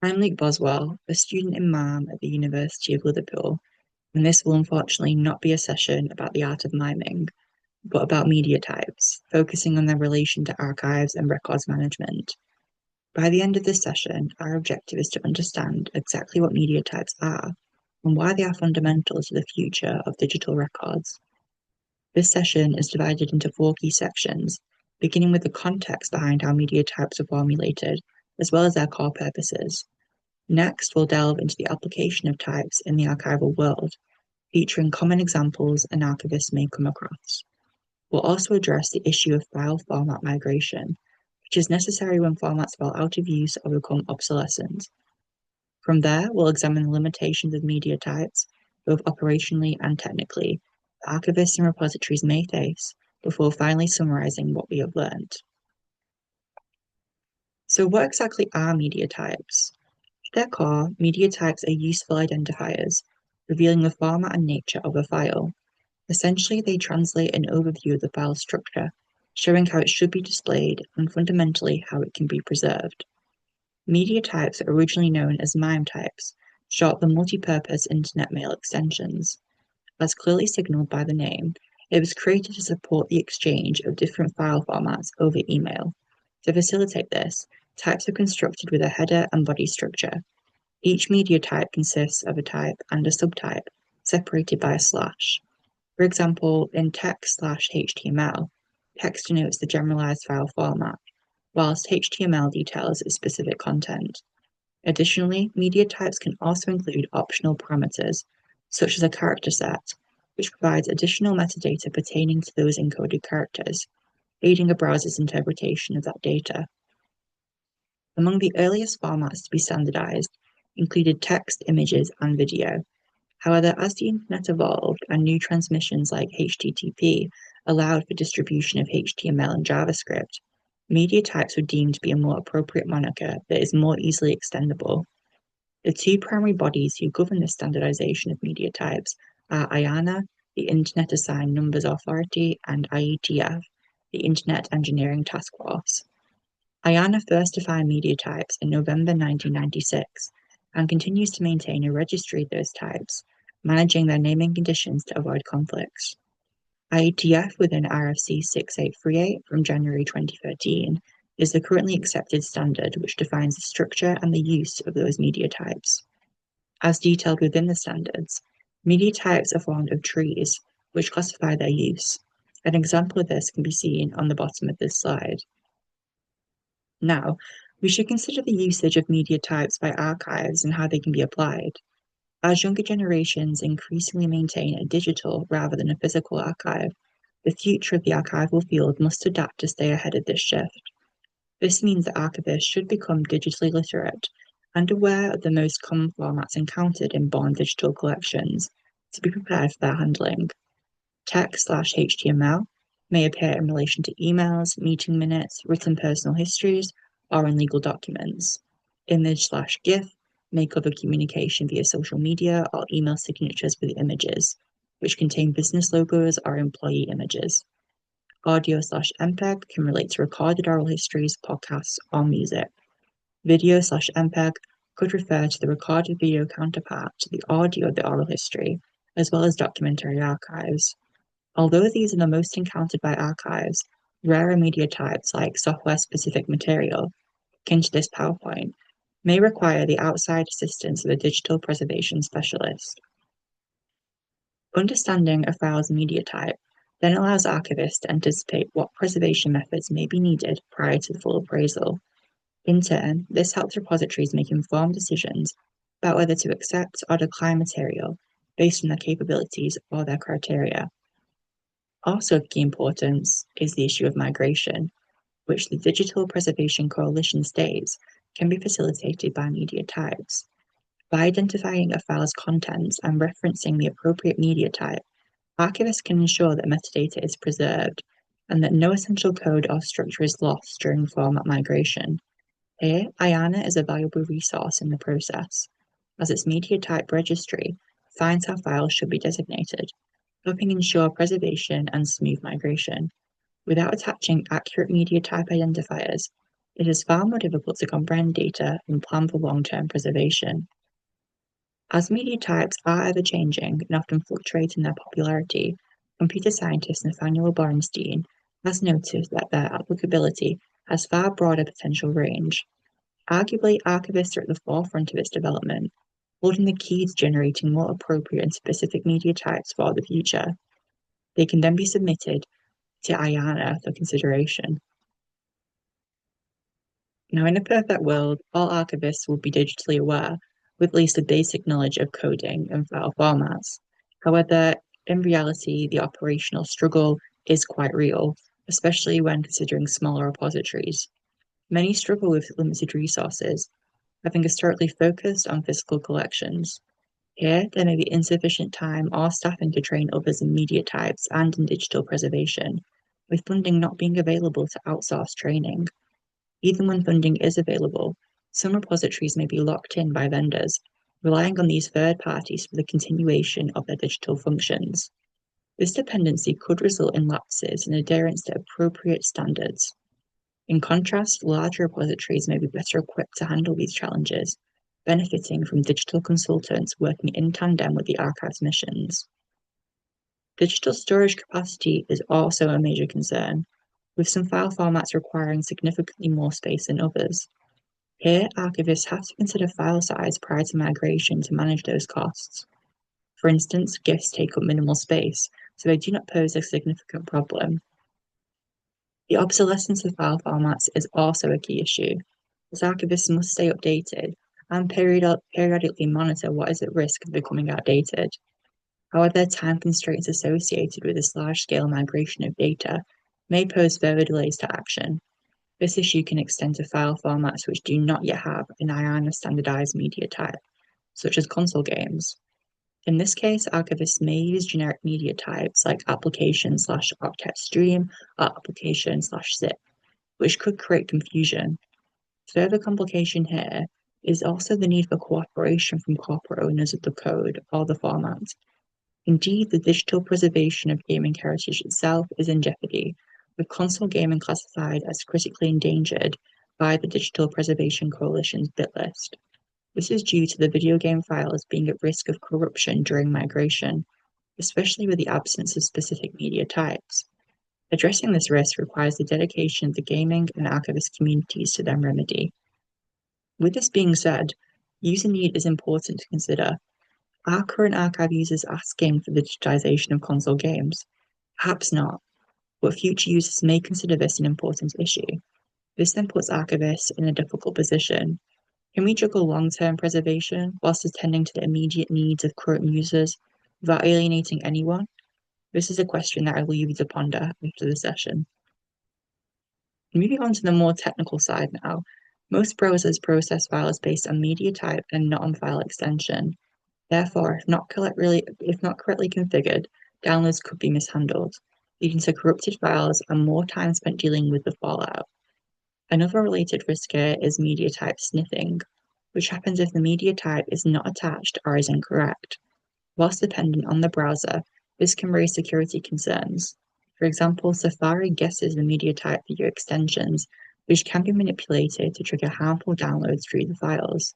I'm Luke Boswell, a student in MAM at the University of Liverpool, and this will unfortunately not be a session about the art of miming, but about media types, focusing on their relation to archives and records management. By the end of this session, our objective is to understand exactly what media types are and why they are fundamental to the future of digital records. This session is divided into four key sections, beginning with the context behind how media types are formulated, as well as their core purposes. Next, we'll delve into the application of types in the archival world, featuring common examples an archivist may come across. We'll also address the issue of file format migration, which is necessary when formats fall out of use or become obsolescent. From there, we'll examine the limitations of media types, both operationally and technically, that archivists and repositories may face, before finally summarizing what we have learned. So, what exactly are media types? At their core, media types are useful identifiers, revealing the format and nature of a file. Essentially, they translate an overview of the file structure, showing how it should be displayed and fundamentally how it can be preserved. Media types are originally known as MIME types, short for multi-purpose internet mail extensions. As clearly signaled by the name, it was created to support the exchange of different file formats over email. To facilitate this, types are constructed with a header and body structure. Each media type consists of a type and a subtype, separated by a slash. For example, in text/HTML, text denotes the generalized file format, whilst HTML details its specific content. Additionally, media types can also include optional parameters, such as a character set, which provides additional metadata pertaining to those encoded characters, aiding a browser's interpretation of that data. Among the earliest formats to be standardized included text, images, and video. However, as the internet evolved and new transmissions like HTTP allowed for distribution of HTML and JavaScript, media types were deemed to be a more appropriate moniker that is more easily extendable. The two primary bodies who govern the standardization of media types are IANA, the Internet Assigned Numbers Authority, and IETF, the Internet Engineering Task Force. IANA first defined media types in November 1996 and continues to maintain a registry of those types, managing their naming conditions to avoid conflicts. IETF within RFC 6838 from January 2013 is the currently accepted standard which defines the structure and the use of those media types. As detailed within the standards, media types are formed of trees, which classify their use. An example of this can be seen on the bottom of this slide. Now, we should consider the usage of media types by archives and how they can be applied. As younger generations increasingly maintain a digital rather than a physical archive, the future of the archival field must adapt to stay ahead of this shift. This means that archivists should become digitally literate and aware of the most common formats encountered in born digital collections to be prepared for their handling. Text/HTML may appear in relation to emails, meeting minutes, written personal histories, or in legal documents. Image/GIF may cover communication via social media or email signatures with images, which contain business logos or employee images. Audio/MPEG can relate to recorded oral histories, podcasts, or music. Video/MPEG could refer to the recorded video counterpart to the audio of the oral history, as well as documentary archives. Although these are the most encountered by archives, rarer media types like software-specific material, akin to this PowerPoint, may require the outside assistance of a digital preservation specialist. Understanding a file's media type then allows archivists to anticipate what preservation methods may be needed prior to the full appraisal. In turn, this helps repositories make informed decisions about whether to accept or decline material based on their capabilities or their criteria. Also of key importance is the issue of migration, which the Digital Preservation Coalition states can be facilitated by media types. By identifying a file's contents and referencing the appropriate media type, archivists can ensure that metadata is preserved and that no essential code or structure is lost during format migration. Here, IANA is a valuable resource in the process, as its media type registry finds how files should be designated, helping ensure preservation and smooth migration. Without attaching accurate media type identifiers, It is far more difficult to comprehend data and plan for long-term preservation. As media types are ever-changing and often fluctuate in their popularity, computer scientist Nathaniel Borenstein has noted that their applicability has far broader potential range. Arguably, archivists are at the forefront of its development, holding the key to generating more appropriate and specific media types for the future. They can then be submitted to IANA for consideration. Now, in a perfect world, all archivists will be digitally aware, with at least a basic knowledge of coding and file formats. However, in reality, the operational struggle is quite real, especially when considering smaller repositories. Many struggle with limited resources, having historically focused on physical collections. Here, there may be insufficient time or staffing to train others in media types and in digital preservation, with funding not being available to outsource training. Even when funding is available, some repositories may be locked in by vendors, relying on these third parties for the continuation of their digital functions. This dependency could result in lapses in adherence to appropriate standards. In contrast, larger repositories may be better equipped to handle these challenges, benefiting from digital consultants working in tandem with the archive's missions. Digital storage capacity is also a major concern, with some file formats requiring significantly more space than others. Here, archivists have to consider file size prior to migration to manage those costs. For instance, GIFs take up minimal space, so they do not pose a significant problem. The obsolescence of file formats is also a key issue, as archivists must stay updated and periodically monitor what is at risk of becoming outdated. However, time constraints associated with this large-scale migration of data may pose further delays to action. This issue can extend to file formats which do not yet have an IANA standardized media type, such as console games. In this case, archivists may use generic media types like application/octet stream or application/zip, which could create confusion. Further complication here is also the need for cooperation from corporate owners of the code or the format. Indeed, the digital preservation of gaming heritage itself is in jeopardy, with console gaming classified as critically endangered by the Digital Preservation Coalition's bit list. This is due to the video game files being at risk of corruption during migration, especially with the absence of specific media types. Addressing this risk requires the dedication of the gaming and archivist communities to their remedy. With this being said, user need is important to consider. Are current archive users asking for the digitization of console games? Perhaps not, but future users may consider this an important issue. This then puts archivists in a difficult position. Can we juggle long-term preservation whilst attending to the immediate needs of current users without alienating anyone? This is a question that I will leave you to ponder after the session. Moving on to the more technical side now, most browsers process files based on media type and not on file extension. Therefore, if not correctly configured, downloads could be mishandled, leading to corrupted files and more time spent dealing with the fallout. Another related risk here is media type sniffing, which happens if the media type is not attached or is incorrect. Whilst dependent on the browser, this can raise security concerns. For example, Safari guesses the media type for your extensions, which can be manipulated to trigger harmful downloads through the files.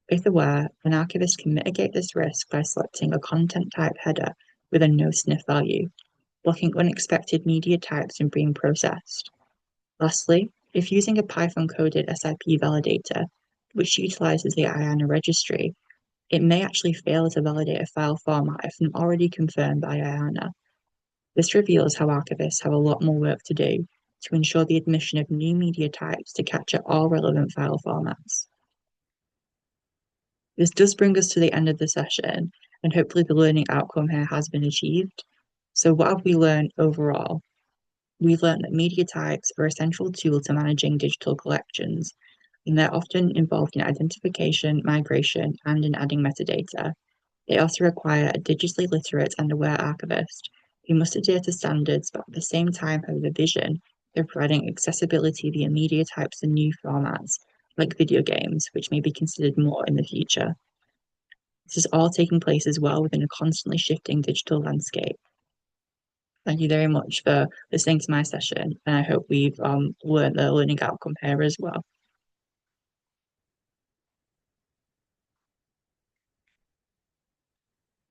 If aware, an archivist can mitigate this risk by selecting a content type header with a no-sniff value, blocking unexpected media types from being processed. Lastly, if using a Python-coded SIP validator, which utilizes the IANA registry, it may actually fail to validate a file format if not already confirmed by IANA. This reveals how archivists have a lot more work to do to ensure the admission of new media types to capture all relevant file formats. This does bring us to the end of the session, and hopefully the learning outcome here has been achieved. So what have we learned overall? We've learned that media types are a central tool to managing digital collections, and they're often involved in identification, migration, and in adding metadata. They also require a digitally literate and aware archivist who must adhere to standards but at the same time have the vision of providing accessibility via media types and new formats, like video games, which may be considered more in the future. This is all taking place as well within a constantly shifting digital landscape. Thank you very much for listening to my session, and I hope we've learned the learning outcome here as well.